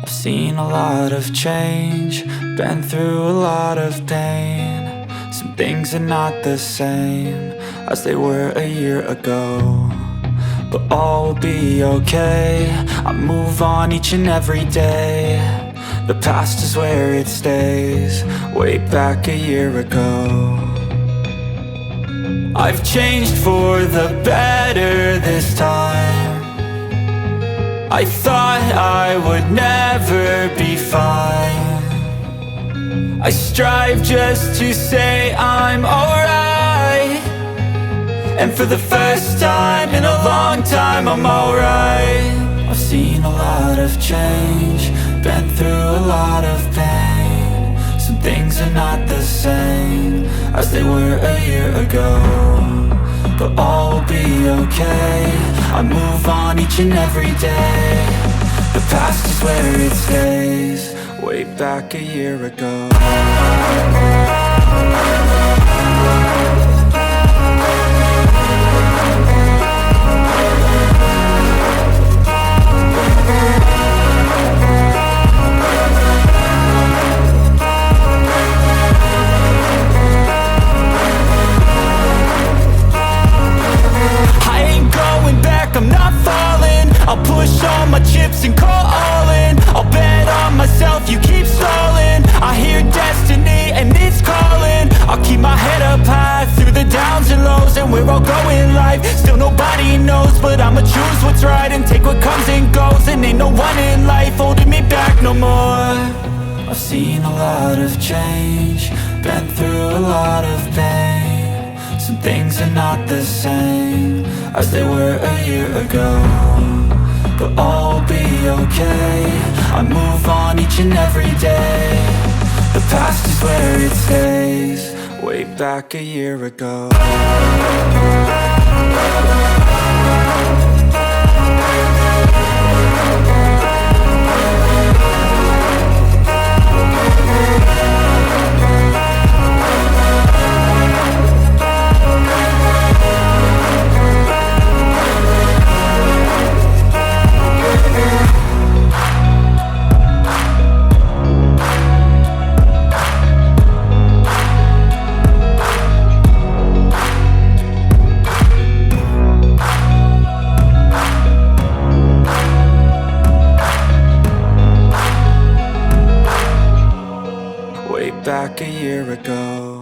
I've seen a lot of change, been through a lot of pain. Some things are not the same as they were a year ago, but all will be okay. I move on each and every day. The past is where it stays, way back a year ago. I've changed for the better this time. I thought I would never be fine. I strive just to say I'm alright, and for the first time in a long time I'm alright. I've seen a lot of change, been through a lot of pain. Some things are not the same as they were a year ago, but all will be okay. I move on each and every day. The past is where it stays, way back a year ago. I'm not falling, I'll push all my chips and call all in. I'll bet on myself, you keep stalling. I hear destiny and it's calling. I'll keep my head up high through the downs and lows, and where I'll go in life, still nobody knows. But I'ma choose what's right and take what comes and goes, and ain't no one in life holding me back no more. I've seen a lot of change, been through a lot of pain. Some things are not the same as they were a year ago, but all will be okay. I move on each and every day. The past is where it stays, way back a year ago. Back a year ago.